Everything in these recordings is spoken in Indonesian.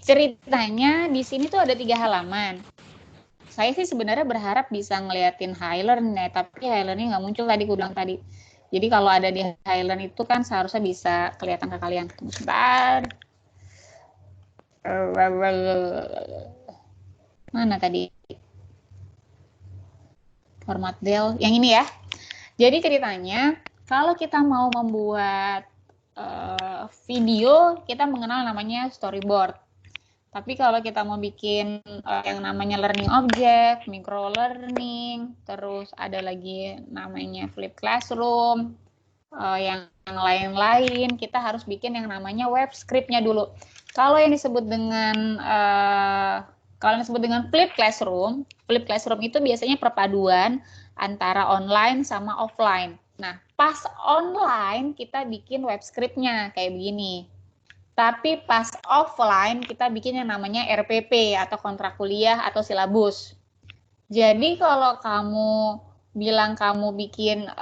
Ceritanya di sini tuh ada 3 halaman. Saya sih sebenarnya berharap bisa ngeliatin Highland ya, tapi Highlandnya nggak muncul tadi, aku bilang tadi. Jadi kalau ada di Highland itu kan seharusnya bisa kelihatan ke kalian. Tunggu sebentar. Mana tadi? Format Del. Yang ini ya. Jadi ceritanya, kalau kita mau membuat video, kita mengenal namanya storyboard. Tapi kalau kita mau bikin yang namanya learning object, micro learning, terus ada lagi namanya flip classroom, yang lain-lain, kita harus bikin yang namanya web script-nya dulu. Kalau yang disebut dengan flip classroom itu biasanya perpaduan antara online sama offline. Nah, pas online kita bikin web script-nya kayak begini. Tapi pas offline kita bikin yang namanya RPP atau kontrak kuliah atau silabus. Jadi kalau kamu bilang kamu bikin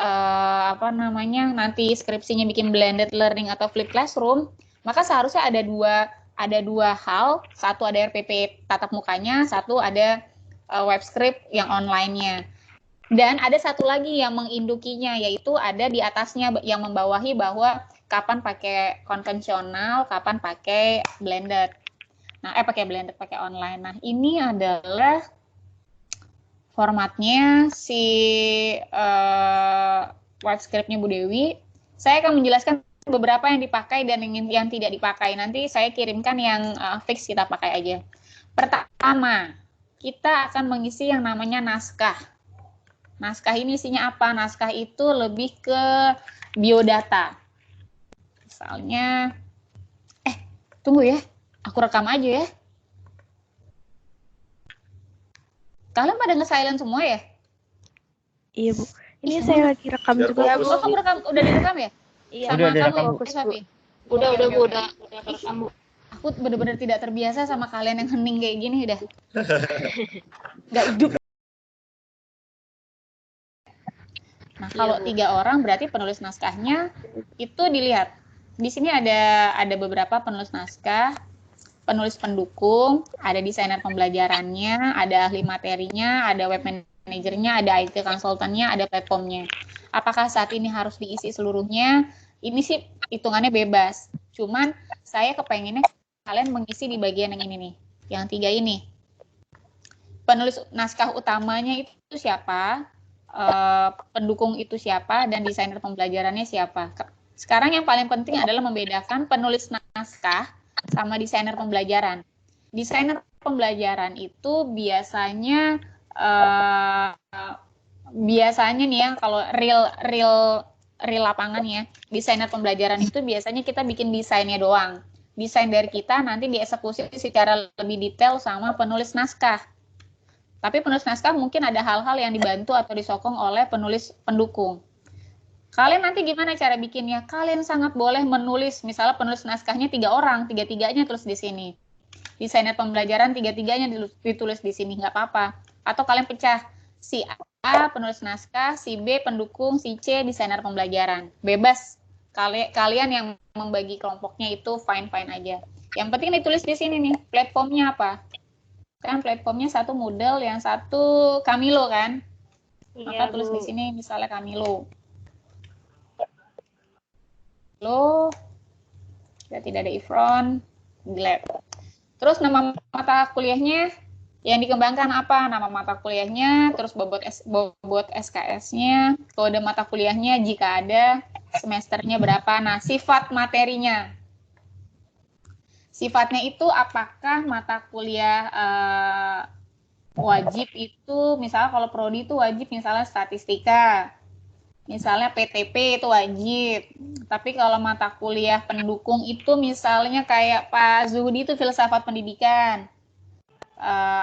nanti skripsinya bikin blended learning atau flip classroom, maka seharusnya ada dua hal, satu ada RPP tatap mukanya, satu ada web script yang online-nya. Dan ada satu lagi yang mengindukinya, yaitu ada di atasnya yang membawahi bahwa kapan pakai konvensional, kapan pakai blended. Nah, pakai online. Nah, ini adalah formatnya si web script-nya Bu Dewi. Saya akan menjelaskan beberapa yang dipakai dan yang tidak dipakai. Nanti saya kirimkan yang fix kita pakai aja. Pertama, kita akan mengisi yang namanya naskah. Naskah ini isinya apa? Naskah itu lebih ke biodata. Misalnya, tunggu ya, aku rekam aja ya. Kalian pada nge-silent semua ya? Iya, Bu. Ini saya lagi rekam juga. Ya, Bu. Kamu rekam, udah direkam ya? Iya, sama udah kamu ya, Safi? Udah, Bu. Udah rekam, Bu. Aku bener-bener tidak terbiasa sama kalian yang hening kayak gini, udah. Nggak hidup. Nah, kalau 3 orang berarti penulis naskahnya itu dilihat. Di sini ada beberapa penulis naskah, penulis pendukung, ada desainer pembelajarannya, ada ahli materinya, ada web manajernya, ada IT konsultannya, ada platformnya. Apakah saat ini harus diisi seluruhnya? Ini sih hitungannya bebas. Cuman saya kepengennya kalian mengisi di bagian yang ini nih, yang 3 ini. Penulis naskah utamanya itu siapa? Pendukung itu siapa, dan desainer pembelajarannya siapa. Sekarang yang paling penting adalah membedakan penulis naskah sama desainer pembelajaran. Desainer pembelajaran itu biasanya nih ya, kalau real lapangan ya, desainer pembelajaran itu biasanya kita bikin desainnya doang. Desain dari kita nanti dieksekusi secara lebih detail sama penulis naskah. Tapi penulis naskah mungkin ada hal-hal yang dibantu atau disokong oleh penulis pendukung. Kalian nanti gimana cara bikinnya? Kalian sangat boleh menulis, misalnya penulis naskahnya 3 orang, 3-3-nya tulis di sini. Desainer pembelajaran 3-3-nya ditulis di sini, nggak apa-apa. Atau kalian pecah, si A penulis naskah, si B pendukung, si C desainer pembelajaran. Bebas. Kalian yang membagi kelompoknya itu fine-fine aja. Yang penting ditulis di sini nih, platformnya apa? Kan platformnya satu Moodle, yang satu Camilo kan? Maka tulis di sini misalnya Camilo. Ya tidak ada Ifron, delete. Terus nama mata kuliahnya yang dikembangkan apa? Nama mata kuliahnya, terus bobot SKS-nya, kode mata kuliahnya jika ada, semesternya berapa. Nah, sifat materinya. Sifatnya itu apakah mata kuliah wajib itu, misalnya kalau prodi itu wajib misalnya statistika, misalnya PTP itu wajib. Tapi kalau mata kuliah pendukung itu misalnya kayak Pak Zuhudi itu filsafat pendidikan.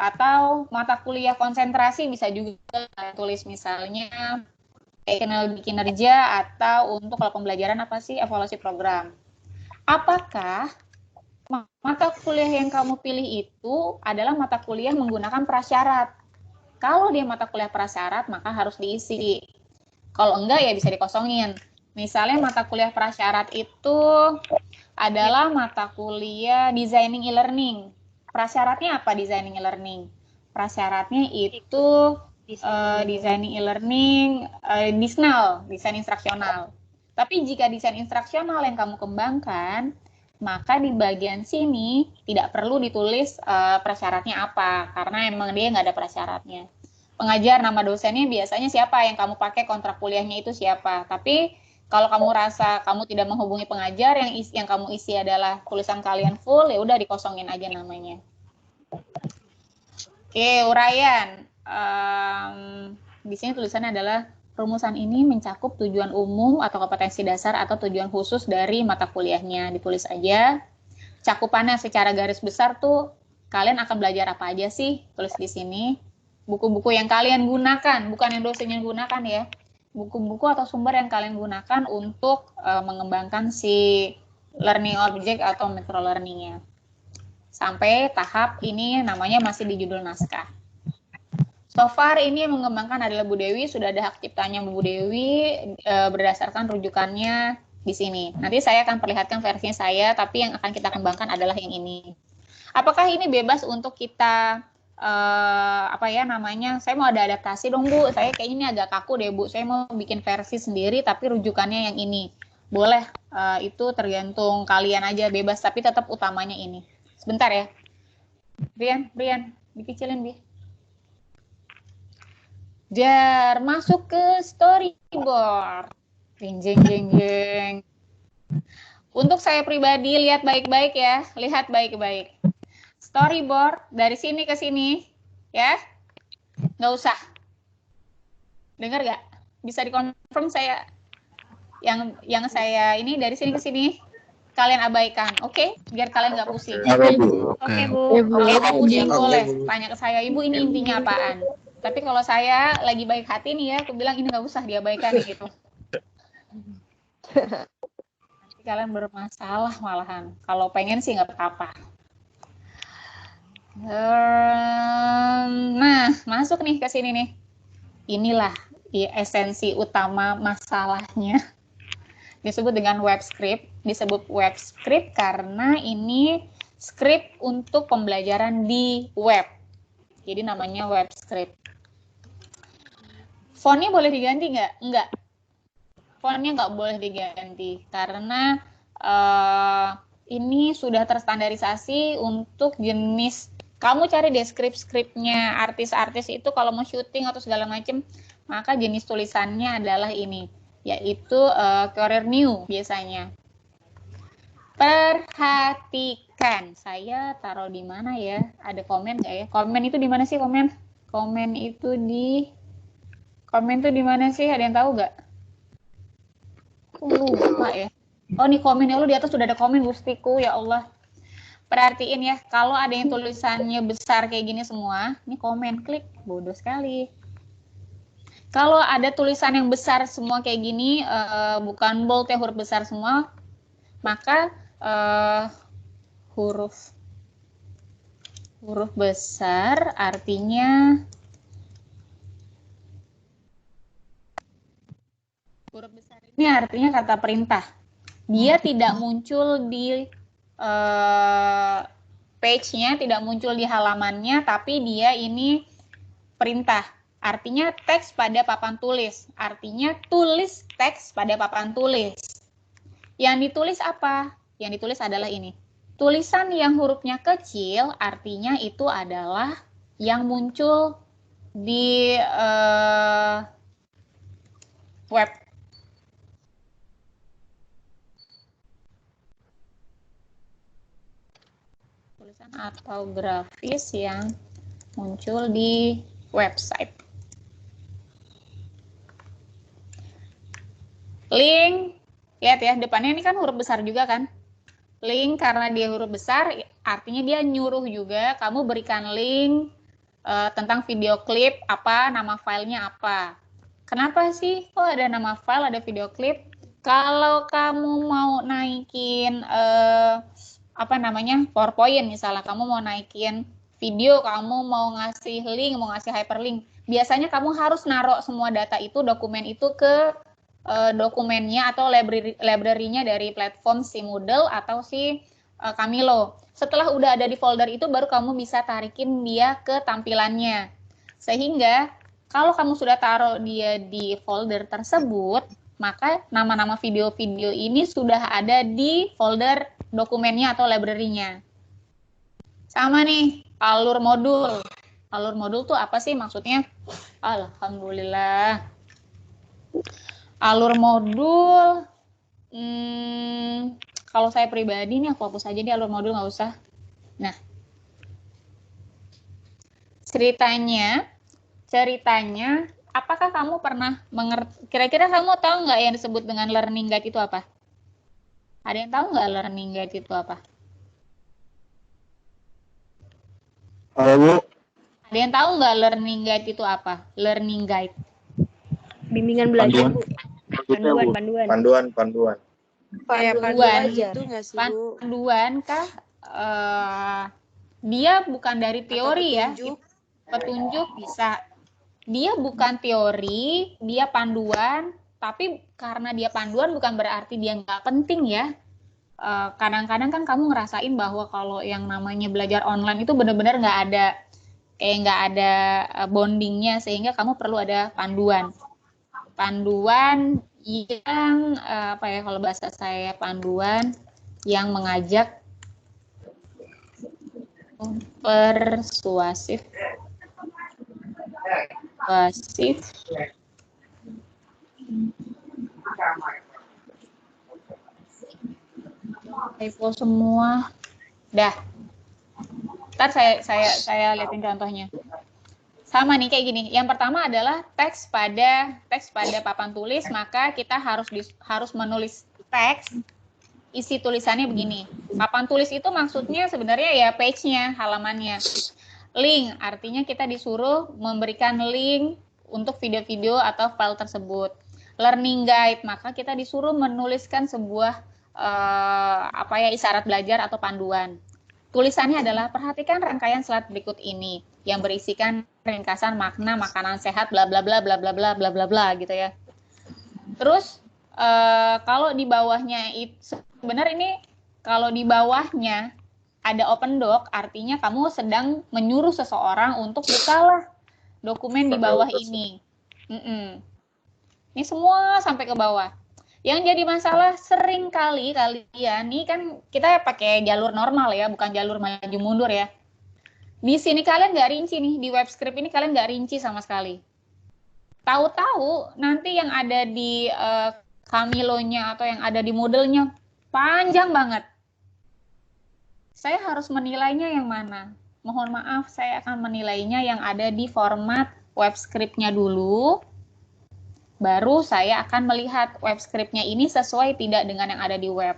Atau mata kuliah konsentrasi bisa juga tulis misalnya teknologi kinerja, atau untuk kalau pembelajaran apa sih, evaluasi program. Apakah mata kuliah yang kamu pilih itu adalah mata kuliah menggunakan prasyarat? Kalau dia mata kuliah prasyarat, maka harus diisi. Kalau enggak ya bisa dikosongin. Misalnya mata kuliah prasyarat itu adalah mata kuliah designing e-learning. prasyaratnya apa designing e-learning? Prasyaratnya itu designing e-learning, desain instruksional. Tapi jika desain instruksional yang kamu kembangkan, maka di bagian sini tidak perlu ditulis prasyaratnya apa, karena emang dia nggak ada prasyaratnya. Pengajar, nama dosennya biasanya siapa, yang kamu pakai kontrak kuliahnya itu siapa. Tapi kalau kamu rasa kamu tidak menghubungi pengajar, yang kamu isi adalah tulisan kalian full, ya udah dikosongin aja namanya. Oke, uraian. Di sini tulisannya adalah rumusan ini mencakup tujuan umum atau kompetensi dasar atau tujuan khusus dari mata kuliahnya. Ditulis aja. Cakupannya secara garis besar tuh kalian akan belajar apa aja sih? Tulis di sini. Buku-buku yang kalian gunakan, bukan yang dosennya gunakan ya. Buku-buku atau sumber yang kalian gunakan untuk mengembangkan si learning object atau micro learning-nya. Sampai tahap ini namanya masih di judul naskah. So far ini yang mengembangkan adalah Bu Dewi, sudah ada hak ciptanya Bu Dewi berdasarkan rujukannya di sini. Nanti saya akan perlihatkan versinya saya, tapi yang akan kita kembangkan adalah yang ini. Apakah ini bebas untuk kita saya mau ada adaptasi dong Bu, saya kayaknya ini agak kaku deh Bu, saya mau bikin versi sendiri tapi rujukannya yang ini. Boleh, itu tergantung kalian aja, bebas, tapi tetap utamanya ini. Sebentar ya. Brian, dikecilin, Bi. Jar, masuk ke storyboard. Jeng. Untuk saya pribadi, lihat baik-baik ya. Lihat baik-baik. Storyboard, dari sini ke sini. Ya. Nggak usah. Dengar nggak? Bisa dikonfirm saya. Yang saya ini dari sini ke sini. Kalian abaikan, oke? Biar kalian nggak pusing. Oke, Bu. Oke, pusing boleh. Tanya ke saya, Ibu ini intinya apaan? Tapi kalau saya lagi baik hati nih ya, aku bilang ini nggak usah diabaikan gitu. Nanti kalian bermasalah malahan. Kalau pengen sih nggak apa-apa. Nah, masuk nih ke sini nih. Inilah esensi utama masalahnya. Disebut dengan web script. Disebut web script karena ini script untuk pembelajaran di web. Jadi namanya web script. Fontnya boleh diganti nggak? Enggak. Fontnya nggak boleh diganti karena ini sudah terstandarisasi untuk jenis. Kamu cari deskripsi-skripnya artis-artis itu kalau mau syuting atau segala macam, maka jenis tulisannya adalah ini, yaitu career new biasanya. Perhatikan, saya taruh di mana ya? Ada komen nggak ya? Komen itu di mana sih komen? Komen itu di mana sih? Ada yang tahu nggak? Lupa ya. Oh, nih komennya lu di atas sudah ada komen, Gustiku, ya Allah. Perhatiin ya, kalau ada yang tulisannya besar kayak gini semua, ini komen, klik, bodoh sekali. Kalau ada tulisan yang besar semua kayak gini, bukan bold ya, huruf besar semua, maka huruf besar artinya huruf besar ini artinya kata perintah. Dia tidak muncul di page-nya, tidak muncul di halamannya, tapi dia ini perintah. Artinya teks pada papan tulis. Artinya tulis teks pada papan tulis. Yang ditulis apa? Yang ditulis adalah ini. Tulisan yang hurufnya kecil, artinya itu adalah yang muncul di web. Tulisan atau grafis yang muncul di website. Link, lihat ya, depannya ini kan huruf besar juga kan. Link karena dia huruf besar, artinya dia nyuruh juga kamu berikan link tentang video klip apa, nama filenya apa. Kenapa sih kok ada nama file, ada video klip? Kalau kamu mau naikin PowerPoint misalnya, kamu mau naikin video, kamu mau ngasih link, mau ngasih hyperlink, biasanya kamu harus naruh semua data itu, dokumen itu ke dokumennya atau library-nya dari platform si Moodle atau si Camilo. Setelah udah ada di folder itu, baru kamu bisa tarikin dia ke tampilannya. Sehingga kalau kamu sudah taruh dia di folder tersebut, maka nama-nama video-video ini sudah ada di folder dokumennya atau library-nya. Sama nih, alur modul. Alur modul tuh apa sih maksudnya? Alhamdulillah. Alur modul, kalau saya pribadi nih aku hapus aja di alur modul, nggak usah. Nah, ceritanya, apakah kamu pernah mengerti? Kira-kira kamu tahu nggak yang disebut dengan learning guide itu apa? Ada yang tahu nggak learning guide itu apa? Bu. Ada yang tahu nggak learning guide itu apa? Learning guide. Bimbingan belajar, Bu. Panduan. Panduan. Panduan gitu nggak sih, Bu? Panduan kah? Dia bukan dari teori ya. Petunjuk bisa. Dia bukan teori, dia panduan. Tapi karena dia panduan bukan berarti dia nggak penting ya. Kadang-kadang kan kamu ngerasain bahwa kalau yang namanya belajar online itu benar-benar nggak ada bondingnya, sehingga kamu perlu ada panduan yang kalau bahasa saya, panduan yang mengajak persuasif typo semua. Dah. Ntar saya liatin contohnya. Sama nih kayak gini. Yang pertama adalah teks pada papan tulis, maka kita harus menulis teks. Isi tulisannya begini. Papan tulis itu maksudnya sebenarnya ya page-nya, halamannya. Link, artinya kita disuruh memberikan link untuk video-video atau file tersebut. Learning guide, maka kita disuruh menuliskan sebuah isyarat belajar atau panduan. Tulisannya adalah perhatikan rangkaian slide berikut ini yang berisikan ringkasan makna makanan sehat bla bla bla bla bla bla bla bla bla gitu ya. Terus kalau di bawahnya itu sebenarnya ini kalau di bawahnya ada open doc, artinya kamu sedang menyuruh seseorang untuk bukalah dokumen di bawah ini. Ini semua sampai ke bawah. Yang jadi masalah sering kali kalian, ini kan kita pakai jalur normal ya, bukan jalur maju mundur ya. Di sini kalian nggak rinci nih, di web script ini kalian nggak rinci sama sekali. Tahu-tahu nanti yang ada di Camilo-nya atau yang ada di Moodle-nya panjang banget. Saya harus menilainya yang mana? Mohon maaf, saya akan menilainya yang ada di format web script-nya dulu. Baru saya akan melihat web script-nya ini sesuai tidak dengan yang ada di web.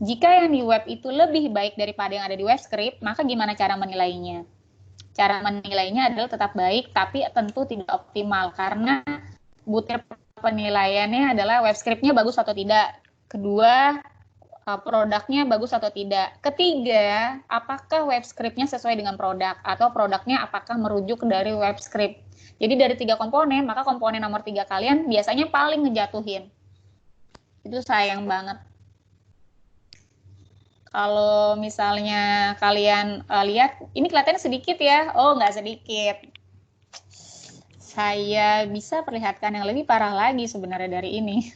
Jika yang di web itu lebih baik daripada yang ada di web script, maka gimana cara menilainya? Cara menilainya adalah tetap baik, tapi tentu tidak optimal, karena butir penilaiannya adalah web script-nya bagus atau tidak. Kedua, produknya bagus atau tidak. Ketiga, apakah web script-nya sesuai dengan produk, atau produknya apakah merujuk dari web script. Jadi dari 3 komponen, maka komponen nomor 3 kalian biasanya paling ngejatuhin. Itu sayang banget. Kalau misalnya kalian lihat, ini kelihatannya sedikit ya. Oh, nggak sedikit. Saya bisa perlihatkan yang lebih parah lagi sebenarnya dari ini.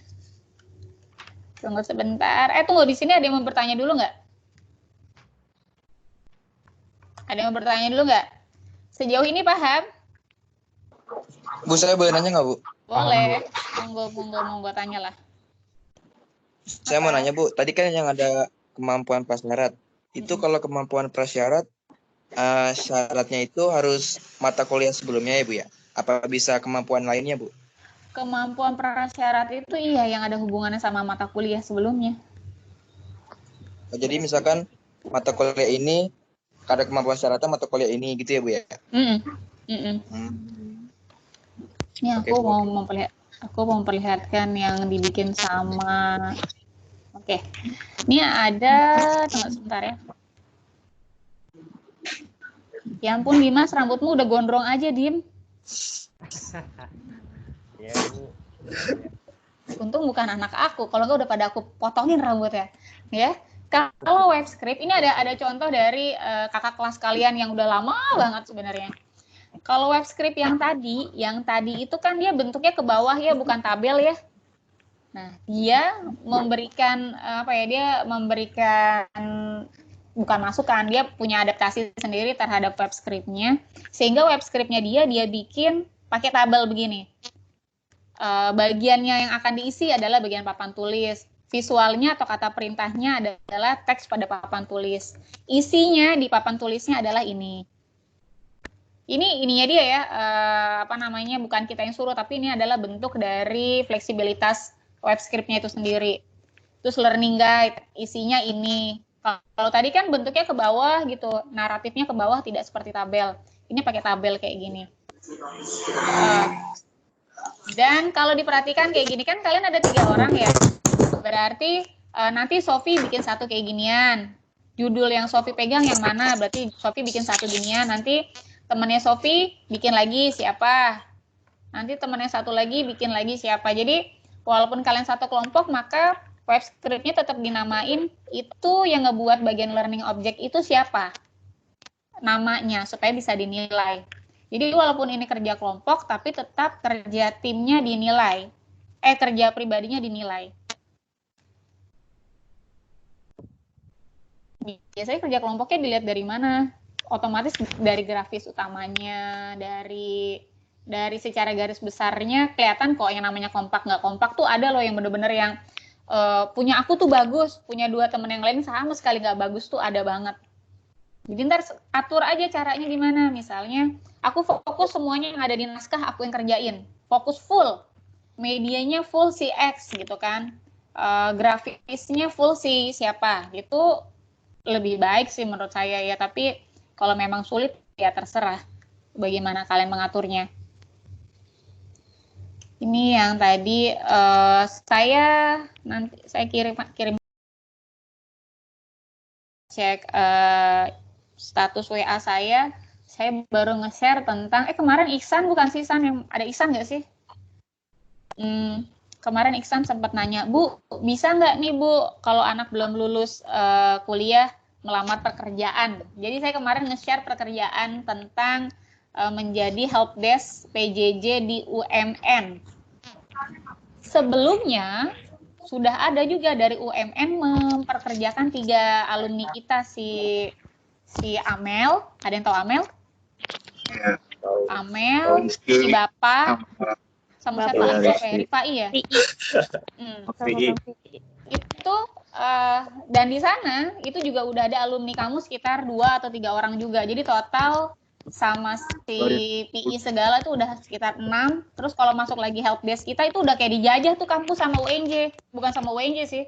Tunggu sebentar. Tunggu, di sini ada yang mau bertanya dulu nggak? Ada yang mau bertanya dulu nggak? Sejauh ini paham? Bu, saya boleh nanya nggak, Bu? Boleh. Monggo tanya lah. Saya mau nanya, Bu. Tadi kan yang ada kemampuan prasyarat. Itu kalau kemampuan prasyarat, syaratnya itu harus mata kuliah sebelumnya ya, Bu ya? Apa bisa kemampuan lainnya, Bu? Kemampuan prasyarat itu iya yang ada hubungannya sama mata kuliah sebelumnya. Jadi misalkan mata kuliah ini, ada kemampuan syaratnya mata kuliah ini gitu ya, Bu ya? Ini aku mau memperlihatkan yang dibikin sama. Oke. Ini ada, tunggu sebentar ya. Ya ampun Dimas, rambutmu udah gondrong aja, Dim. Ya, Bu. Untung bukan anak aku, kalau enggak udah pada aku potongin rambutnya. Ya. Kalau web script ini ada contoh dari kakak kelas kalian yang udah lama banget sebenarnya. Kalau web script yang tadi itu kan dia bentuknya ke bawah ya, bukan tabel ya. Nah, dia memberikan dia memberikan bukan masukan, dia punya adaptasi sendiri terhadap web script-nya, sehingga web script-nya dia bikin pakai tabel begini. Bagiannya yang akan diisi adalah bagian papan tulis. Visualnya atau kata perintahnya adalah teks pada papan tulis. Isinya di papan tulisnya adalah ini. Ininya dia ya, bukan kita yang suruh, tapi ini adalah bentuk dari fleksibilitas web script-nya itu sendiri. Terus learning guide, isinya ini. Kalau tadi kan bentuknya ke bawah gitu, naratifnya ke bawah, tidak seperti tabel. Ini pakai tabel kayak gini. Dan kalau diperhatikan kayak gini kan kalian ada 3 orang ya. Berarti nanti Sophie bikin satu kayak ginian. Judul yang Sophie pegang yang mana? Berarti Sophie bikin satu ginian. Nanti temannya Sophie bikin lagi siapa? Nanti temannya satu lagi bikin lagi siapa? Jadi walaupun kalian satu kelompok, maka web script-nya tetap dinamain itu yang ngebuat bagian learning object itu siapa? Namanya supaya bisa dinilai. Jadi walaupun ini kerja kelompok, tapi tetap kerja timnya dinilai. Kerja pribadinya dinilai. Biasanya kerja kelompoknya dilihat dari mana? Otomatis dari grafis utamanya, dari secara garis besarnya kelihatan kok yang namanya kompak nggak kompak tuh ada loh yang bener-bener yang punya aku tuh bagus, punya 2 temen yang lain sama sekali nggak bagus tuh ada banget. Jadi ntar atur aja caranya gimana. Misalnya aku fokus semuanya yang ada di naskah aku yang kerjain, fokus full, medianya full si X gitu kan, grafisnya full si siapa, itu lebih baik sih menurut saya ya. Tapi kalau memang sulit ya terserah bagaimana kalian mengaturnya. Ini yang tadi saya kirim cek status WA saya baru nge-share tentang kemarin Iksan bukan sih San, yang ada Iksan nggak sih? Kemarin Iksan sempat nanya, Bu, bisa nggak nih Bu kalau anak belum lulus kuliah melamar pekerjaan? Jadi saya kemarin nge-share pekerjaan tentang menjadi helpdesk PJJ di UMN. Sebelumnya sudah ada juga dari UMN memperkerjakan 3 alumni kita, si Amel, ada yang tahu Amel? Ya, tahu. Amel, si Bapak, sama siapa lagi? Rifai ya? Itu dan di sana itu juga udah ada alumni kamu sekitar 2 atau 3 orang juga. Jadi total sama si PI segala tuh udah sekitar 6. Terus kalau masuk lagi helpdesk kita itu udah kayak dijajah tuh kampus sama UNJ. Bukan sama UNJ sih.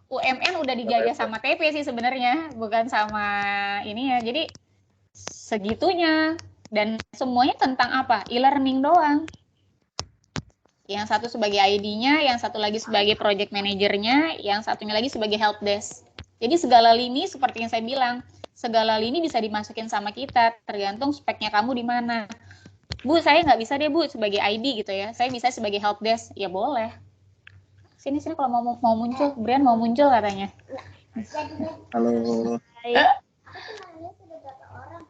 UMN udah dijajah sama TP sih sebenarnya, bukan sama ini ya. Jadi segitunya. Dan semuanya tentang apa? E-learning doang. Yang satu sebagai ID-nya, yang satu lagi sebagai project manager-nya, yang satunya lagi sebagai helpdesk. Jadi segala lini seperti yang saya bilang, segala lini bisa dimasukin sama kita, tergantung speknya kamu di mana. Bu, saya nggak bisa deh Bu sebagai ID gitu ya, saya bisa sebagai helpdesk, ya boleh. Sini kalau mau muncul, Brian mau muncul katanya. Halo.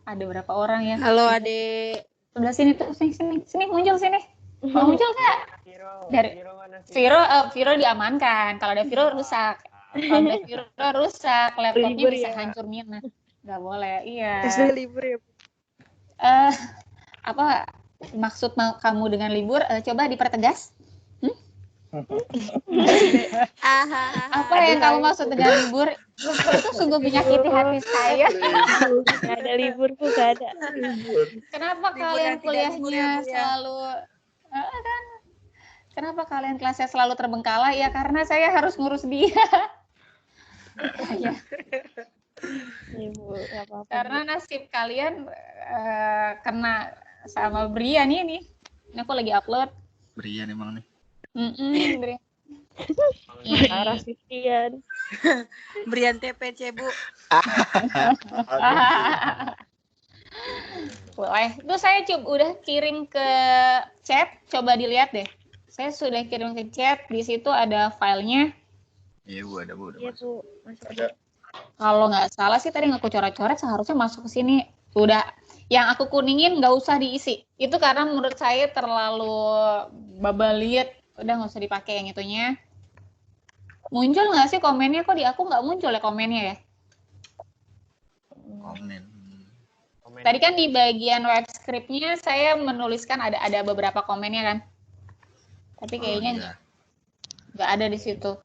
Ada berapa orang ya? Halo Adek. Sebelah sini tuh, sini muncul sini. Mau muncul nggak? Dari Viro diamankan. Kalau ada Viro rusak. Kalau ada Viro rusak, laptopnya bisa hancur mirna. Nggak boleh, iya. Libur ya. Apa maksud kamu dengan libur? Coba dipertegas. Apa yang kamu maksud dengan libur? Itu sungguh menyakiti hati saya. Gak ada libur pun gak ada. Kenapa kalian kuliahnya selalu Kenapa kalian kelasnya selalu terbengkalai? Ya karena saya harus ngurus dia. Ya. Ibu, gak apa-apa. Karena nasib kalian kena sama Brian ini. Ini aku lagi upload. Brian emang nih. Brian. Arah Vivian. Brian TPC Bu. Boleh. Itu saya udah kirim ke chat. Coba dilihat deh. Saya sudah kirim ke chat. Di situ ada filenya. Iya Bu, ada Bu. Iya Bu, masih ada. Kalau nggak salah sih tadi aku coret-coret seharusnya masuk ke sini. Udah, yang aku kuningin nggak usah diisi. Itu karena menurut saya terlalu babaliet. Udah nggak usah dipakai yang itunya. Muncul nggak sih komennya? Kok di aku nggak muncul ya komennya ya? Komen. Tadi kan di bagian web script-nya saya menuliskan ada beberapa komennya kan. Tapi kayaknya nggak ada di situ.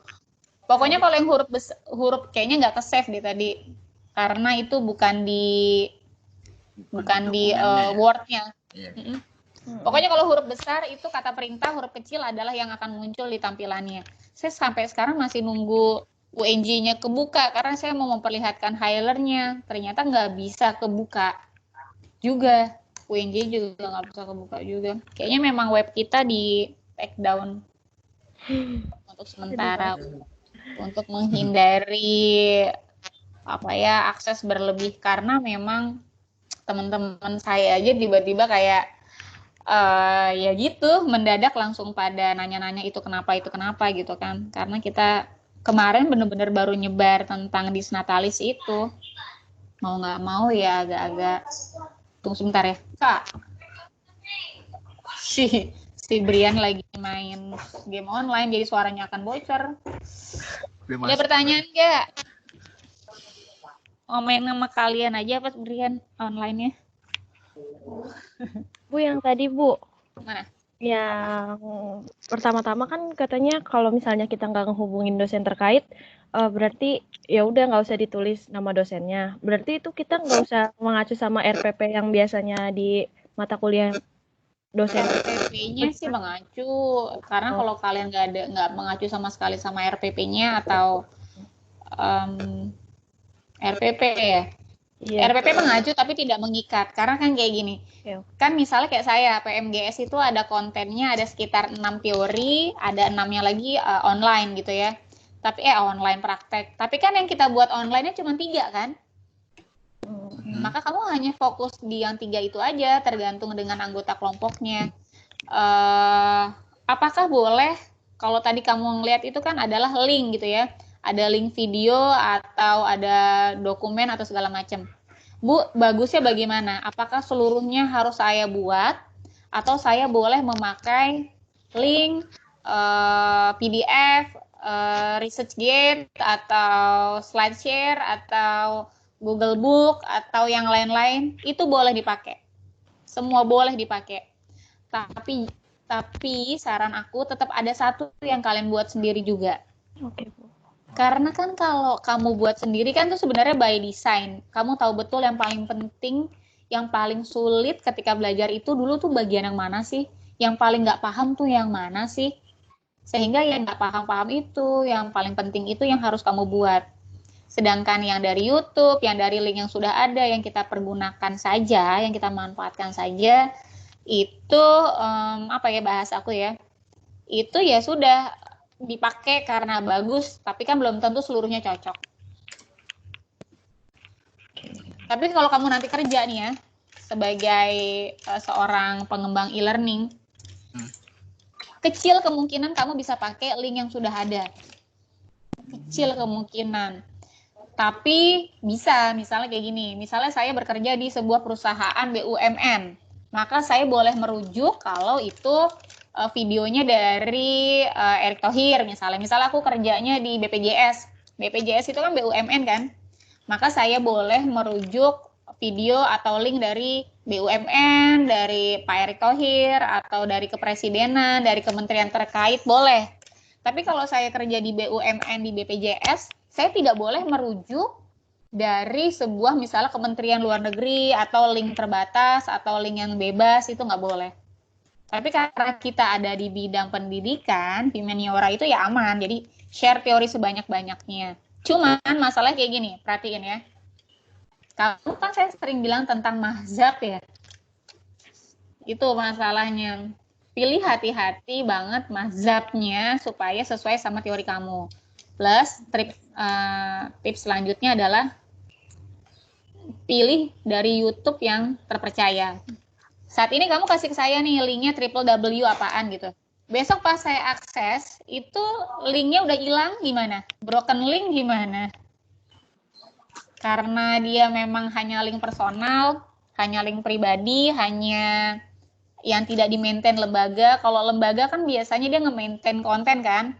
Pokoknya kalau yang huruf kayaknya nggak ke-save deh tadi. Karena itu bukan di Word-nya. Iya. Pokoknya kalau huruf besar itu kata perintah, huruf kecil adalah yang akan muncul di tampilannya. Saya sampai sekarang masih nunggu UNG-nya kebuka karena saya mau memperlihatkan highlighter-nya. Ternyata nggak bisa kebuka juga. UNG juga nggak bisa kebuka juga. Kayaknya memang web kita di take down untuk sementara untuk menghindari akses berlebih, karena memang teman-teman saya aja tiba-tiba kayak ya gitu mendadak langsung pada nanya-nanya itu kenapa gitu kan, karena kita kemarin bener-bener baru nyebar tentang disnatalis itu, mau nggak mau ya agak-agak. Tunggu sebentar ya Kak, si Brian lagi main game online jadi suaranya akan bocor. Ada pertanyaan nggak? Main sama kalian aja pas Brian online-nya. Bu, yang tadi Bu. Mana? Yang pertama-tama kan katanya kalau misalnya kita nggak ngehubungin dosen terkait, berarti ya udah nggak usah ditulis nama dosennya. Berarti itu kita nggak usah mengacu sama RPP yang biasanya di mata kuliah dosen. RPP-nya sih mengacu, karena kalau kalian nggak mengacu sama sekali sama RPP-nya atau RPP ya. Yeah. RPP mengacu tapi tidak mengikat, karena kan kayak gini. Yeah. Kan misalnya kayak saya, PMGS itu ada kontennya, ada sekitar 6 teori, ada 6-nya lagi online gitu ya. Tapi online praktek. Tapi kan yang kita buat online-nya cuma 3 kan? Maka kamu hanya fokus di yang 3 itu aja, tergantung dengan anggota kelompoknya. Apakah boleh, kalau tadi kamu ngeliat itu kan adalah link gitu ya, ada link video atau ada dokumen atau segala macam. Bu, bagusnya bagaimana? Apakah seluruhnya harus saya buat atau saya boleh memakai link PDF, ResearchGate atau SlideShare atau Google Book atau yang lain-lain? Itu boleh dipakai. Semua boleh dipakai. Tapi saran aku tetap ada satu yang kalian buat sendiri juga. Oke, Bu. Karena kan kalau kamu buat sendiri kan itu sebenarnya by design. Kamu tahu betul yang paling penting, yang paling sulit ketika belajar itu dulu tuh bagian yang mana sih? Yang paling nggak paham tuh yang mana sih? Sehingga yang nggak paham-paham itu, yang paling penting itu yang harus kamu buat. Sedangkan yang dari YouTube, yang dari link yang sudah ada, yang kita pergunakan saja, yang kita manfaatkan saja, itu bahasa aku ya, itu ya sudah dipakai karena bagus, tapi kan belum tentu seluruhnya cocok. Tapi kalau kamu nanti kerja nih ya, sebagai seorang pengembang e-learning, kecil kemungkinan kamu bisa pakai link yang sudah ada. Kecil kemungkinan. Tapi bisa, misalnya kayak gini, misalnya saya bekerja di sebuah perusahaan BUMN, maka saya boleh merujuk kalau itu videonya dari Erick Thohir misalnya. Misalnya aku kerjanya di BPJS. BPJS itu kan BUMN kan. Maka saya boleh merujuk video atau link dari BUMN, dari Pak Erick Thohir, atau dari kepresidenan, dari kementerian terkait, boleh. Tapi kalau saya kerja di BUMN, di BPJS, saya tidak boleh merujuk dari sebuah misalnya kementerian luar negeri, atau link terbatas, atau link yang bebas, itu nggak boleh. Tapi karena kita ada di bidang pendidikan, humaniora itu ya aman. Jadi share teori sebanyak-banyaknya. Cuman masalahnya kayak gini, perhatiin ya. Kamu kan saya sering bilang tentang mazhab ya. Itu masalahnya. Pilih hati-hati banget mazhabnya supaya sesuai sama teori kamu. Plus tips selanjutnya adalah pilih dari YouTube yang terpercaya. Saat ini kamu kasih ke saya nih linknya www apaan gitu. Besok pas saya akses, itu linknya udah hilang gimana? Broken link gimana? karena dia memang hanya link personal, hanya link pribadi, hanya yang tidak di-maintain lembaga. Kalau lembaga kan biasanya dia nge-maintain konten kan,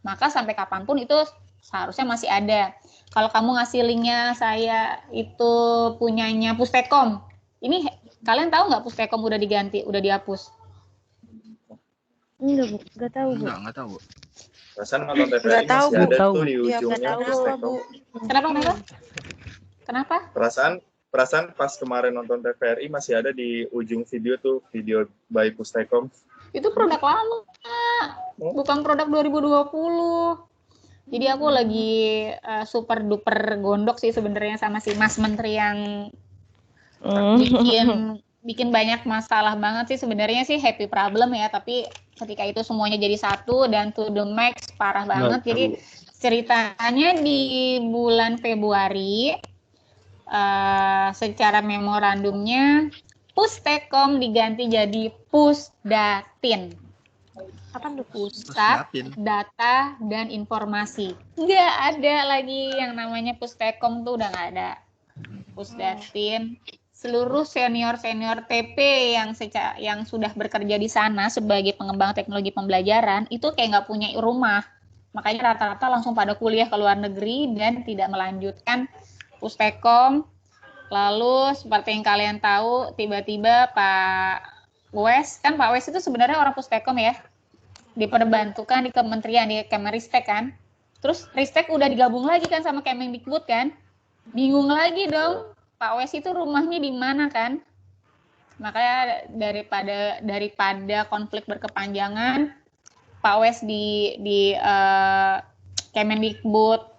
maka sampai kapanpun itu seharusnya masih ada. Kalau kamu ngasih linknya saya itu punyanya Pustekom, ini kalian tahu nggak Pustekom udah diganti, udah dihapus? Enggak, Bu. Enggak tahu, Bu. Enggak tahu, Bu. Perasaan nonton TVRI Nggak tahu, masih Bu. ada Tahu. tuh di Iya, nggak ujungnya tahu kenapa, Pustekom. Bu. Kenapa? Perasaan pas kemarin nonton TVRI masih ada di ujung video tuh, video by Pustekom. Itu produk lama, bukan produk 2020. Jadi aku lagi super duper gondok sih sebenarnya sama si Mas Menteri yang bikin banyak masalah banget sih. Sebenarnya sih happy problem ya, tapi ketika itu semuanya jadi satu dan to the max parah banget. Jadi ceritanya di bulan Februari secara memorandumnya Pustekom diganti jadi Pusdatin. Apa tuh? Pusat Data dan Informasi. Nggak ada lagi yang namanya Pustekom tuh, udah nggak ada. Pusdatin. Seluruh senior TP yang sudah bekerja di sana sebagai pengembang teknologi pembelajaran itu kayak nggak punya rumah. Makanya rata-rata langsung pada kuliah ke luar negeri dan tidak melanjutkan Pustekom. Lalu seperti yang kalian tahu, tiba-tiba Pak Wes, kan Pak Wes itu sebenarnya orang Pustekom ya, diperbantukan di kementerian, di Kemenristek kan. Terus Ristek udah digabung lagi kan sama Kemendikbud kan. Bingung lagi dong, Pak Wes itu rumahnya di mana kan. Makanya daripada konflik berkepanjangan, Pak Wes di Kemendikbud.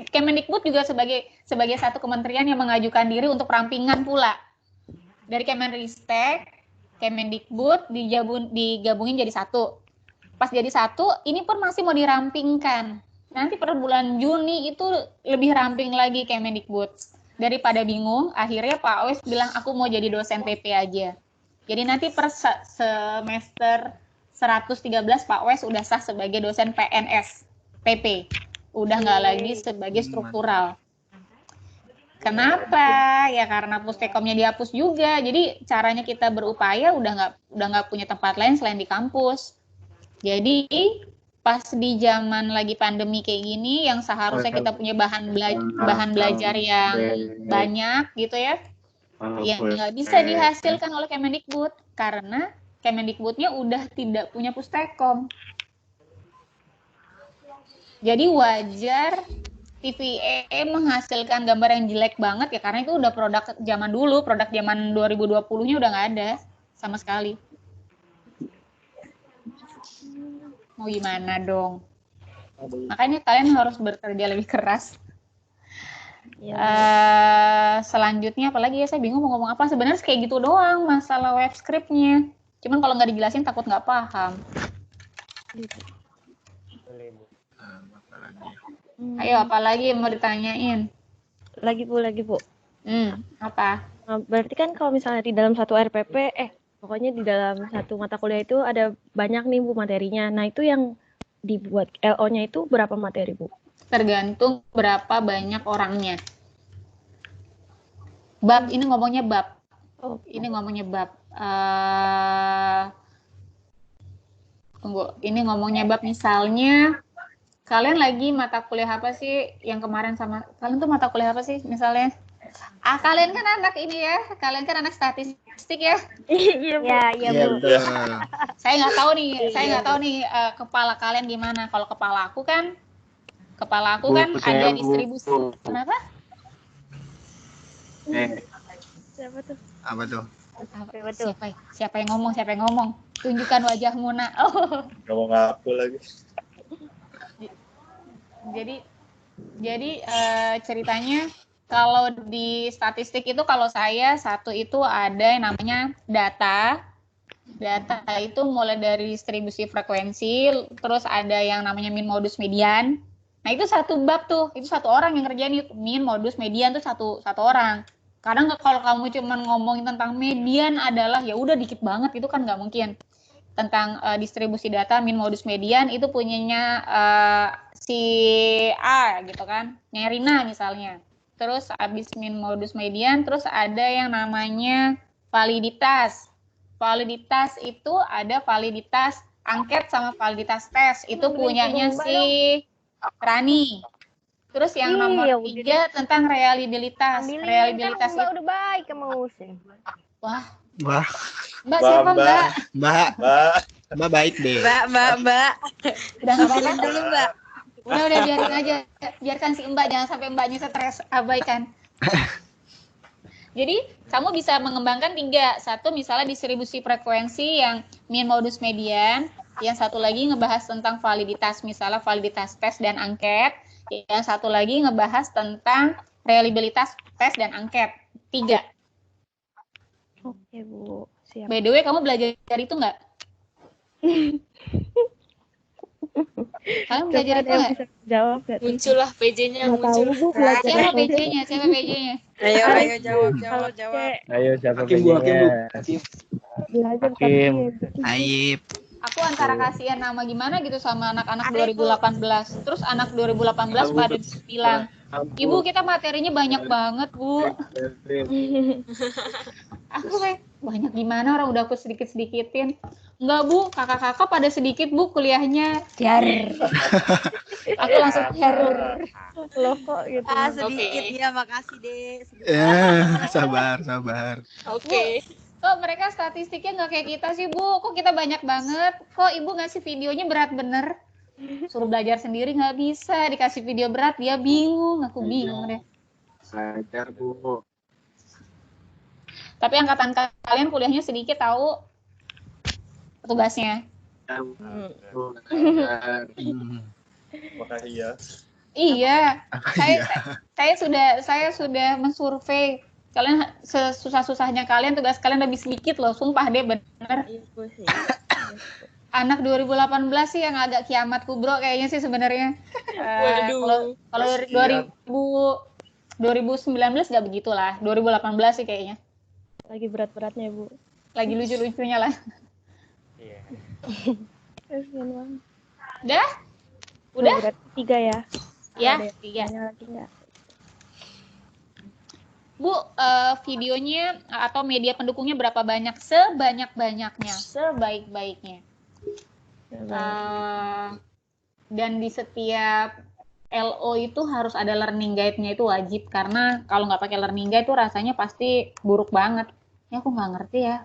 Kemendikbud juga sebagai satu kementerian yang mengajukan diri untuk perampingan pula. Dari Kemenristek, Kemendikbud digabungin jadi satu. Pas jadi satu, ini pun masih mau dirampingkan. Nanti per bulan Juni itu lebih ramping lagi Kemendikbud. Daripada bingung, akhirnya Pak Wes bilang aku mau jadi dosen TP aja. Jadi nanti per semester 113 Pak Wes udah sah sebagai dosen PNS TP. Udah nggak lagi sebagai struktural. Kenapa? Ya karena Pustekomnya dihapus juga. Jadi caranya kita berupaya udah nggak punya tempat lain selain di kampus. Jadi pas di zaman lagi pandemi kayak gini, yang seharusnya kita punya bahan belajar yang banyak gitu ya, yang nggak bisa dihasilkan oleh Kemendikbud karena Kemendikbudnya udah tidak punya Pustekom. Jadi wajar TVE menghasilkan gambar yang jelek banget ya karena itu udah produk zaman dulu, produk zaman 2020-nya udah nggak ada sama sekali. Mau gimana dong? Makanya kalian harus bekerja lebih keras. Selanjutnya apalagi ya, saya bingung mau ngomong apa. Sebenarnya kayak gitu doang masalah web script-nya. Cuman kalau nggak dijelasin takut nggak paham. Ayo apalagi yang mau ditanyain? Lagi Bu. Apa? Berarti kan kalau misalnya di dalam satu RPP, pokoknya di dalam satu mata kuliah itu ada banyak nih Bu materinya. Nah itu yang dibuat LO-nya itu berapa materi Bu? Tergantung berapa banyak orangnya. Bab, ini ngomongnya bab. Ini ngomongnya bab. Tunggu, ini ngomongnya bab misalnya. Kalian lagi mata kuliah apa sih yang kemarin sama, kalian tuh mata kuliah apa sih misalnya? Kalian kan anak ini ya, kalian kan anak statistik ya? Iya Bu. Saya nggak tahu nih, kepala kalian gimana. Kalau kepala aku kan ada distribusi. Kenapa? Siapa tuh? Apa tuh? Siapa yang ngomong? Tunjukkan wajahmu nak. Oh. Ngomong apa lagi? Jadi ceritanya kalau di statistik itu kalau saya satu itu ada yang namanya data itu mulai dari distribusi frekuensi, terus ada yang namanya min modus median. Nah itu satu bab tuh, itu satu orang yang kerjain min modus median tuh satu orang. Kadang kalau kamu cuma ngomongin tentang median adalah ya udah dikit banget, itu kan nggak mungkin. Tentang distribusi data min modus median itu punyanya si A gitu kan, Nyerina misalnya. terus abis min modus median, terus ada yang namanya validitas. Validitas itu ada validitas angket sama validitas tes. Itu punyanya si Rani. Terus yang nomor 3 tentang reliabilitas. Reliabilitas itu udah baik sama Usin. wah, Wah, Mbak siapa Mbak? Mbak baik deh. Mbak. Udah nggak Ambilin apa-apa. dulu, Mbak. Udah biarin aja. Biarkan si Mbak, jangan sampai Mbaknya stres, abaikan. Jadi kamu bisa mengembangkan 3. Satu misalnya distribusi frekuensi yang min modus median. Yang satu lagi ngebahas tentang validitas, misalnya validitas tes dan angket. Yang satu lagi ngebahas tentang reliabilitas tes dan angket. 3. Oke, Bu. Siap. By the way, kamu belajar itu nggak? Kamu belajar Coba itu ada yang nggak? bisa jawab gak? Muncullah PJ-nya, Nggak tahu, muncul. Bu. Belajar Siapa apa? PJ-nya? Siapa PJ-nya? Ayo jawab. Kayak Ayo siapa Hakim Bu, Hakim Bu. PJ-nya? Hakim. belajar Hakim. tapi Aib. Aku antara kasihan nama gimana gitu sama anak-anak 2018. Terus anak 2018 pada bilang, Ibu kita materinya banyak banget Bu. Aku kayak banyak gimana, orang udah aku sedikit-sedikitin. Enggak Bu, kakak-kakak pada sedikit Bu kuliahnya. Jar. Aku langsung teror. loh kok gitu. Sedikit ya, makasih deh. Sabar. Oke. Kok mereka statistiknya nggak kayak kita sih Bu? Kok kita banyak banget? Kok Ibu ngasih videonya berat bener? Suruh belajar sendiri nggak bisa, dikasih video berat dia bingung, aku bingung deh. Belajar Bu. Tapi angkatan kalian kuliahnya sedikit tahu tugasnya. Makasih ya. Iya, saya sudah mensurvei. Kalian sesusah-susahnya kalian, tugas kalian lebih sedikit loh, sumpah deh bener. Anak 2018 sih yang agak kiamat kubro kayaknya sih sebenarnya. Waduh. Kalau 2019 nggak begitulah, 2018 sih kayaknya. Lagi berat-beratnya, Bu. Lagi lucu-lucunya lah. Iya. Kasian banget. Udah? Udah? Berarti 3 ya. Ya, Ada 3. yang lagi nggak? Bu, videonya atau media pendukungnya berapa banyak? Sebanyak-banyaknya, sebaik-baiknya. Dan di setiap LO itu harus ada learning guide-nya, itu wajib. Karena kalau nggak pakai learning guide itu rasanya pasti buruk banget. Ya aku nggak ngerti ya.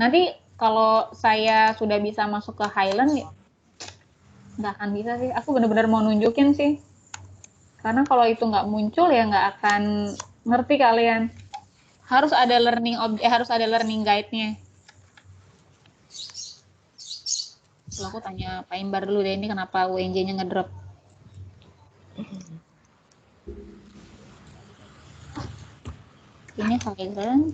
Nanti kalau saya sudah bisa masuk ke Highland, nggak akan bisa sih. Aku bener-bener mau nunjukin sih. Karena kalau itu nggak muncul ya nggak akan ngerti kalian. Harus ada learning guide-nya. Lalu aku tanya Pak Imbar dulu deh, ini kenapa UNJ-nya ngedrop. Ini Highland.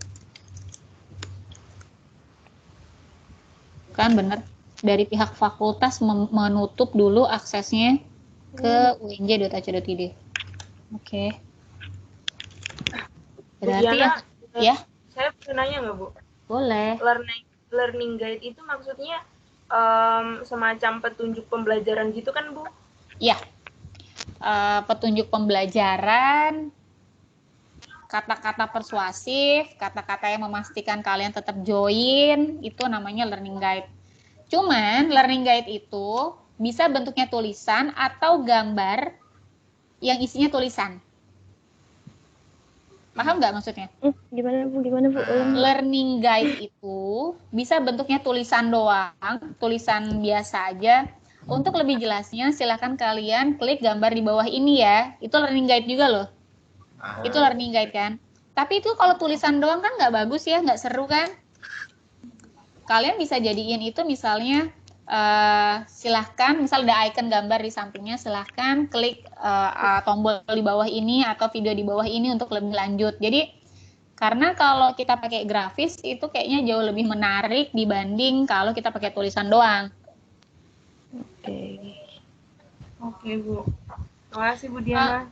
Kan bener. Dari pihak fakultas menutup dulu aksesnya ke unj.ac.id. Oke. Berarti Diana, ya saya bisa nanya nggak, Bu? boleh. Learning guide itu maksudnya semacam petunjuk pembelajaran gitu kan, Bu? Ya. Petunjuk pembelajaran, kata-kata persuasif, kata-kata yang memastikan kalian tetap join, itu namanya learning guide. Cuman learning guide itu bisa bentuknya tulisan atau gambar yang isinya tulisan. Paham nggak maksudnya? Gimana Bu? Learning guide itu bisa bentuknya tulisan doang, tulisan biasa aja. Untuk lebih jelasnya silakan kalian klik gambar di bawah ini ya. Itu learning guide juga loh. Itu learning guide kan. Tapi itu kalau tulisan doang kan nggak bagus ya, nggak seru kan. Kalian bisa jadiin itu misalnya silahkan, misal ada icon gambar di sampingnya, silahkan klik tombol di bawah ini atau video di bawah ini untuk lebih lanjut. Jadi karena kalau kita pakai grafis itu kayaknya jauh lebih menarik dibanding kalau kita pakai tulisan doang. Oke, Bu. Terima kasih, Bu Diana.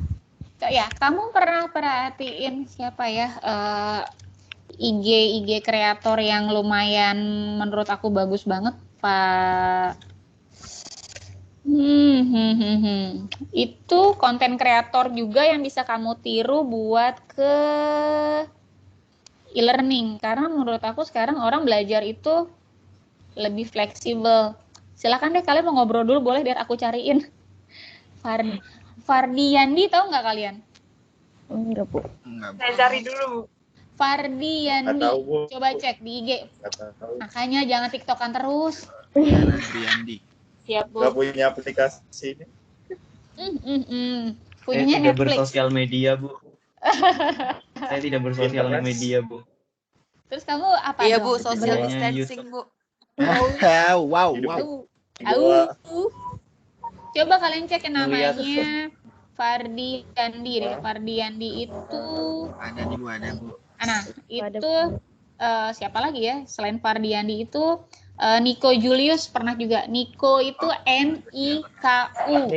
Ya, kamu pernah perhatiin siapa ya IG kreator yang lumayan menurut aku bagus banget, Pak Itu konten kreator juga yang bisa kamu tiru buat ke e-learning. Karena menurut aku sekarang orang belajar itu lebih fleksibel. Silakan deh kalian mau ngobrol dulu boleh biar aku cariin. Fardiandi tahu nggak kalian? Enggak, Bu. Enggak, Bu. Saya cari dulu, Bu. Fardiandi. Nggak tahu, Bu. Coba cek di IG. Nggak tahu. Makanya jangan TikTokan terus. Diana Briandi. Siap, Nggak Bu. punya aplikasi ini. Punyanya Saya tidak Netflix. bersosial media, Bu. Saya tidak bersosial Internet. media, Bu. Terus kamu apa Iya, dong? Bu, social Sebenarnya distancing, Bu. Wow. Coba kalian cek yang Ngeliat. namanya Fardiandi deh. Fardiandi itu Ada nih, Bu, ada, Bu. nah Ada. itu siapa lagi ya selain Fardiandi itu Nico Julius pernah juga. Nico itu NIKU.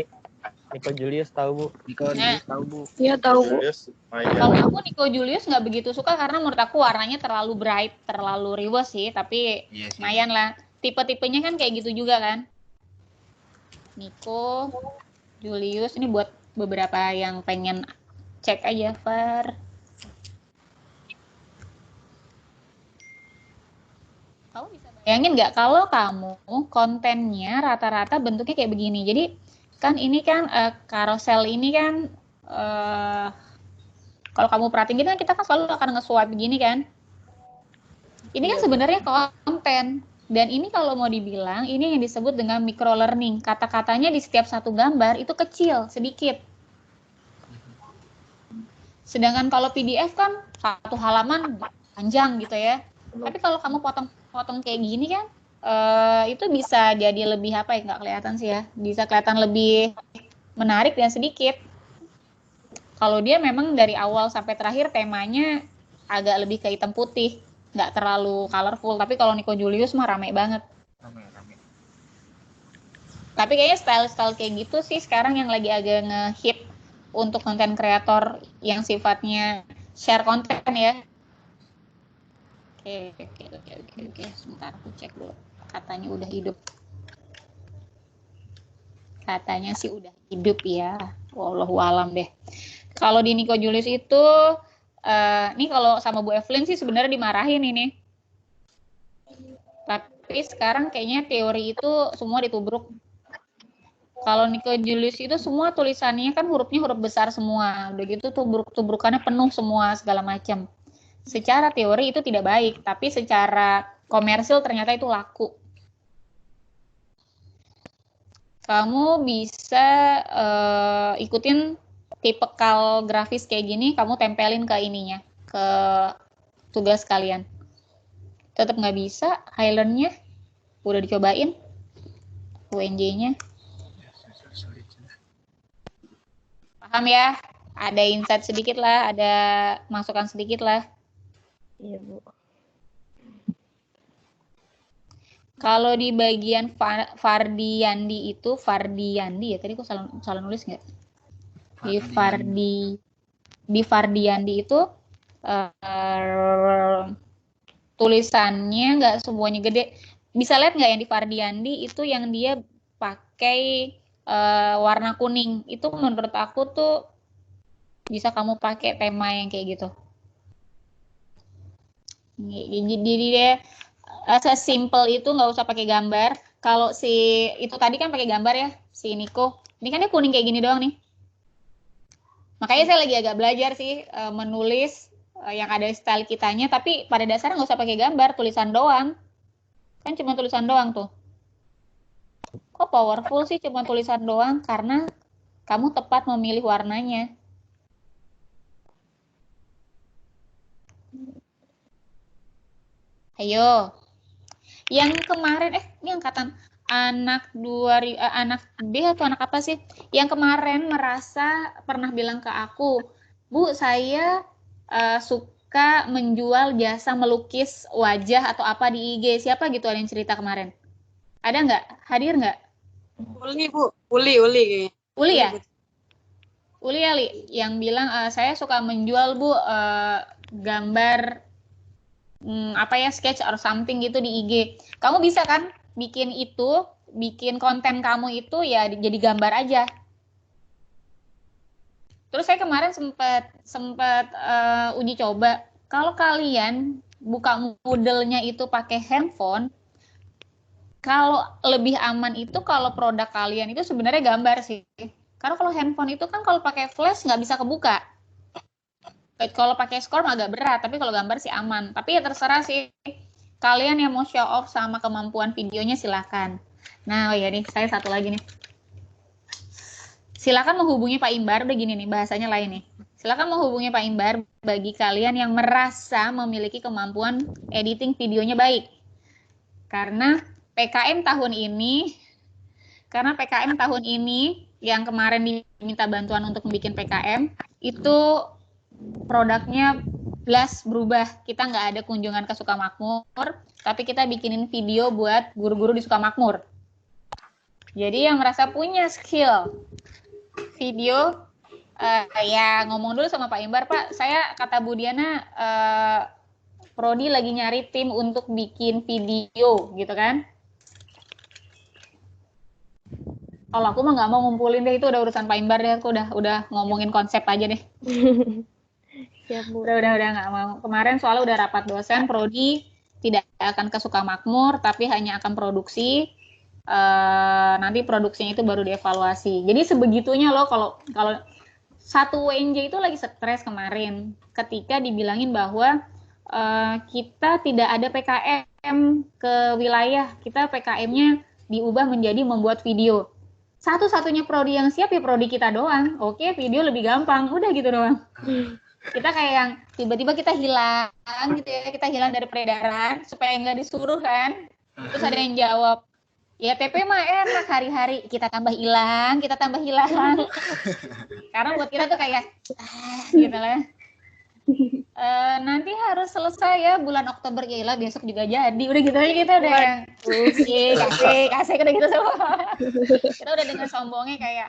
Niko Julius tahu, Bu. Niko Nah. tahu, Bu. Iya tahu, Bu. Julius, Kalau aku Nico Julius nggak begitu suka karena menurut aku warnanya terlalu bright, terlalu riwes sih, tapi Iya sih. lumayan lah. Tipe-tipenya kan kayak gitu juga kan. Nico Julius ini buat beberapa yang pengen cek aja, Far. Kamu bisa bayangin nggak kalau kamu kontennya rata-rata bentuknya kayak begini. Jadi kan ini kan carousel ini kan kalau kamu perhatiin gitu kan kita kan selalu akan nge-swipe begini kan. Ini kan sebenarnya konten. Dan ini kalau mau dibilang, ini yang disebut dengan micro learning. Kata-katanya di setiap satu gambar itu kecil, sedikit. Sedangkan kalau PDF kan satu halaman panjang gitu ya. Tapi kalau kamu potong-potong kayak gini kan, itu bisa jadi lebih apa ya, nggak kelihatan sih ya. Bisa kelihatan lebih menarik dan sedikit. Kalau dia memang dari awal sampai terakhir temanya agak lebih ke hitam putih. Nggak terlalu colorful, tapi kalau Nico Julius mah rame banget. Rame. Tapi kayaknya style-style kayak gitu sih sekarang yang lagi agak nge-hit untuk konten kreator yang sifatnya share konten ya. Oke. Sebentar aku cek dulu. Katanya udah hidup. Katanya sih udah hidup ya. Wallahualam deh. Kalau di Nico Julius itu ini kalau sama Bu Evelyn sih sebenarnya dimarahin ini. Tapi sekarang kayaknya teori itu semua ditubruk. Kalau Nico Julius itu semua tulisannya kan hurufnya huruf besar semua. Udah gitu tubruk-tubrukannya penuh semua segala macam. Secara teori itu tidak baik, tapi secara komersil ternyata itu laku. Kamu bisa ikutin tipikal grafis kayak gini, kamu tempelin ke ininya, ke tugas kalian. Tetap nggak bisa, Highland-nya udah dicobain, UNJ-nya. Paham ya? Ada insight sedikit lah, ada masukan sedikit lah. Iya, Bu. Kalau di bagian Fardiandi itu, Fardiandi ya, tadi aku salah nulis nggak? Di Fardiandi itu tulisannya nggak semuanya gede. Bisa lihat nggak yang di Fardiandi itu yang dia pakai warna kuning. Itu menurut aku tuh bisa kamu pakai tema yang kayak gitu. Jadi dia sesimpel itu, nggak usah pakai gambar. Kalau si itu tadi kan pakai gambar ya, si Nico. Ini kan dia kuning kayak gini doang nih. Makanya saya lagi agak belajar sih menulis yang ada style kitanya, tapi pada dasarnya nggak usah pakai gambar, tulisan doang. Kan cuma tulisan doang tuh. Kok powerful sih cuma tulisan doang? Karena kamu tepat memilih warnanya. Ayo. Yang kemarin, ini angkatan anak B atau anak apa sih? Yang kemarin merasa pernah bilang ke aku, Bu, saya suka menjual jasa melukis wajah atau apa di IG. Siapa gitu ada yang cerita kemarin? Ada nggak? Hadir nggak? Uli, Bu. Uli kayaknya. Uli ya? Uli ya, Li, yang bilang saya suka menjual, Bu, gambar apa ya, sketch or something gitu di IG. Kamu bisa kan bikin konten kamu itu ya jadi gambar aja. Terus saya kemarin sempat uji coba, kalau kalian buka Moodle-nya itu pakai handphone, kalau lebih aman itu kalau produk kalian itu sebenarnya gambar sih. Karena kalau handphone itu kan kalau pakai flash nggak bisa kebuka. Kalau pakai Scorm agak berat, tapi kalau gambar sih aman. Tapi ya terserah sih. Kalian yang mau show off sama kemampuan videonya silakan. Nah, oh ya nih, saya satu lagi nih. Silakan menghubungi Pak Imbar, udah gini nih, bahasanya lain nih. Silakan menghubungi Pak Imbar bagi kalian yang merasa memiliki kemampuan editing videonya baik. Karena PKM tahun ini yang kemarin diminta bantuan untuk membuat PKM, itu produknya belas berubah. Kita nggak ada kunjungan ke Sukamakmur, tapi kita bikinin video buat guru-guru di Sukamakmur. Jadi yang merasa punya skill video, ya ngomong dulu sama Pak Imbar, Pak, saya kata Bu Diana, Prodi lagi nyari tim untuk bikin video, gitu kan? Kalau aku mah nggak mau ngumpulin deh, itu udah urusan Pak Imbar deh, aku udah ngomongin konsep aja deh. Siap, Bu. Udah nggak mau. Kemarin soalnya udah rapat dosen, Prodi tidak akan ke Sukamakmur, tapi hanya akan produksi. Nanti produksinya itu baru dievaluasi. Jadi sebegitunya loh kalau satu WNJ itu lagi stres kemarin ketika dibilangin bahwa kita tidak ada PKM ke wilayah, kita PKM-nya diubah menjadi membuat video. Satu-satunya prodi yang siap ya prodi kita doang. Oke, video lebih gampang, udah gitu doang. Kita kayak yang tiba-tiba kita hilang gitu ya, kita hilang dari peredaran supaya nggak disuruh kan. Terus ada yang jawab, ya TP mah enak, hari-hari kita tambah hilang. Karena buat kita tuh kayak gitu lah. Nanti harus selesai ya bulan Oktober, ya lah besok juga jadi. Udah gitu aja kita udah kasih udah gitu semua. Kita udah dengan sombongnya kayak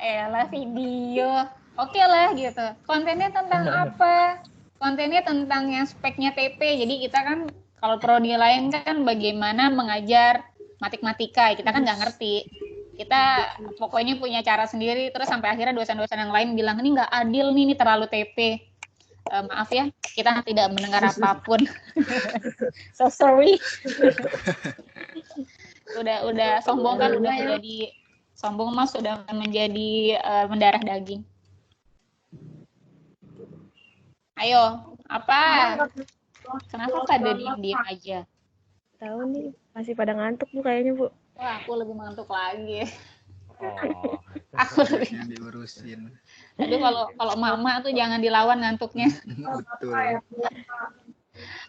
elah video. Oke lah gitu. Kontennya tentang apa? Kontennya tentang yang speknya TP. Jadi kita kan kalau prodi lain kan bagaimana mengajar matematika, kita kan nggak ngerti. Kita pokoknya punya cara sendiri, terus sampai akhirnya dosen-dosen yang lain bilang, ini nggak adil nih, ini terlalu TP. Maaf ya, kita tidak mendengar apapun. So sorry. Udah sombong kan, udah menjadi sombong mas, sudah menjadi mendarah daging. Ayo, apa? Kenapa pada diem aja? Tahu nih, masih pada ngantuk Bu kayaknya, Bu. Wah, aku lebih ngantuk lagi. Oh. Aku lebih. Yang diurusin. Aduh, kalau mama tuh jangan dilawan ngantuknya. Betul.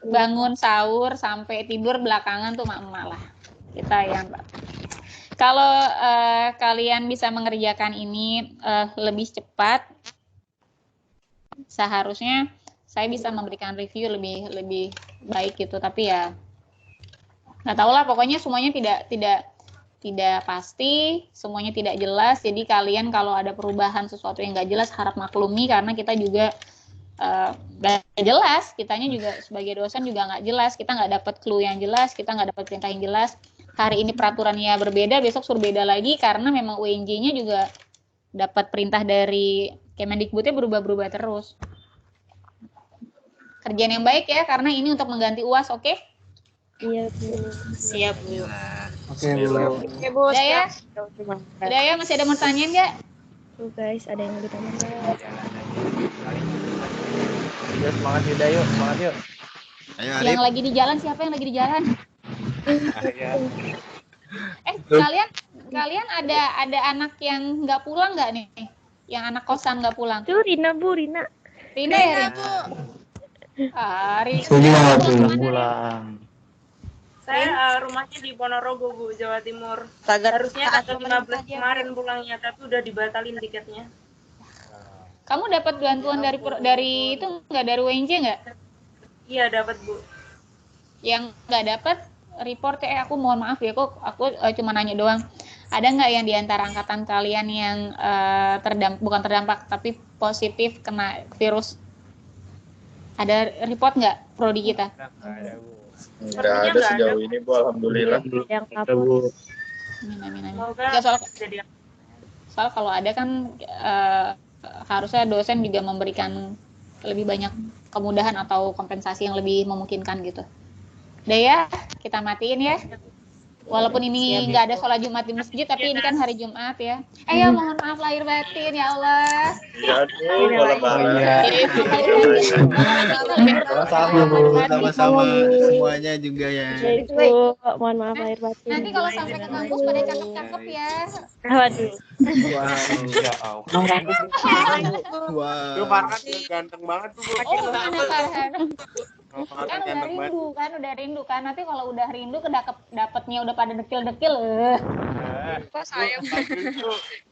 Bangun sahur sampai tidur belakangan tuh mama lah. Kita yang kalau kalian bisa mengerjakan ini lebih cepat, seharusnya saya bisa memberikan review lebih baik gitu. Tapi ya nggak tahu lah, pokoknya semuanya tidak pasti, semuanya tidak jelas. Jadi kalian kalau ada perubahan sesuatu yang nggak jelas harap maklumi, karena kita juga nggak jelas, kitanya juga sebagai dosen juga nggak jelas, kita nggak dapat clue yang jelas, kita nggak dapat perintah yang jelas. Hari ini peraturannya berbeda, besok suruh beda lagi, karena memang UNJ-nya juga dapat perintah dari Kemendikbudnya berubah-berubah terus. Kerjaan yang baik ya, karena ini untuk mengganti UAS, oke? Iya, Bu. Siap, Bu. Oke, Bu. Oke, Bu. Udah ya? Siap. Udah ya, masih ada mau tanya nggak? Tuh guys, ada yang mau ditanya nggak? Yuk, semangat Yuda, yuk. Semangat yuk. Ayo Yang Arif. lagi di jalan, siapa yang lagi di jalan? Ayo. Kalian ada anak yang nggak pulang nggak nih? Yang anak kosan nggak pulang? Tuh Rina, Bu, Rina. Rina ya, Rin? Rina. Pulang. Saya rumahnya di Ponorogo, Bu, Jawa Timur. Tagar Harusnya tanggal 15 kemarin pulangnya, tapi udah dibatalin tiketnya. Kamu dapat bantuan dari itu nggak, dari UNJ nggak? Iya, dapat, Bu. Yang nggak dapat report aku mohon maaf ya, aku cuma nanya doang. Ada nggak yang di antara angkatan kalian yang bukan terdampak tapi positif kena virus? Ada report nggak prodi kita? Nggak ada sejauh ini, Bu. Alhamdulillah. Yang Kita, kapok. Bu. Amin. Semoga Ya, jadi soal kalau ada kan harusnya dosen juga memberikan lebih banyak kemudahan atau kompensasi yang lebih memungkinkan gitu. Udah ya, kita matiin ya. Walaupun ini nggak ada sholat Jumat di masjid, tapi ini kan hari Jumat ya. Ya mohon maaf lahir batin ya Allah. Iya, Bu. Mau lebaran. Sama-sama semuanya juga ya. Ya itu, mohon maaf lahir batin. Nanti kalau sampai ke kampus pada cakep-cakep ya. Waduh. Ya Allah. Wow. Tuh Farhan ganteng banget tuh, Bu. Oh, bukan ya Farhan. Farhan Kan udah ganteng banget. rindu kan. Nanti kalau udah rindu dapetnya udah pada dekil-dekil. Kok sayang.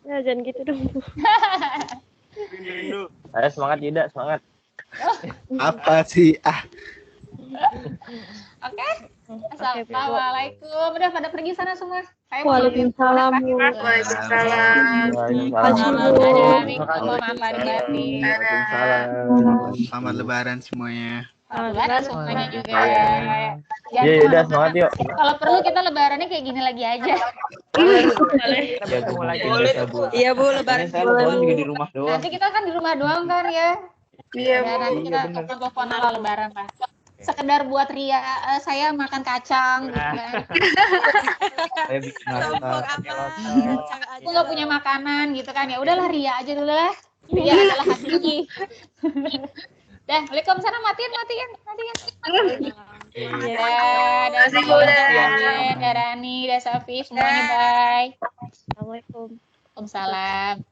Ya jangan gitu dong. Rindu. Ayo semangat Yuda, semangat. Apa sih? Oke. Assalamualaikum. Udah pada pergi sana semua. Saya mau Waalaikumsalam. Waalaikumsalam. Mohon maaf lahir batin. Selamat lebaran semuanya. Lebaran semuanya juga. Iya, udah semangat yuk. Kalau perlu kita lebarannya kayak gini lagi aja. Ya, ketemu lagi Boleh kita, tuh, Bu. Iya, Bu, lebaran. Saya lebaran juga di rumah doang. Nanti kita kan di rumah doang kan ya. Iya, Ya, nanti kita telepon lah lebaran lah. Sekedar buat ria, saya makan kacang gitu kan. Saya bikin Kelompok masak. apa? Aku nggak punya makanan gitu kan. Ya udahlah ria aja dulu lah. Ria adalah hati. Dah, Waalaikumsalam, matiin. Ya, dah Rani, dah Safi, semuanya bye. Assalamualaikum. Waalaikumsalam.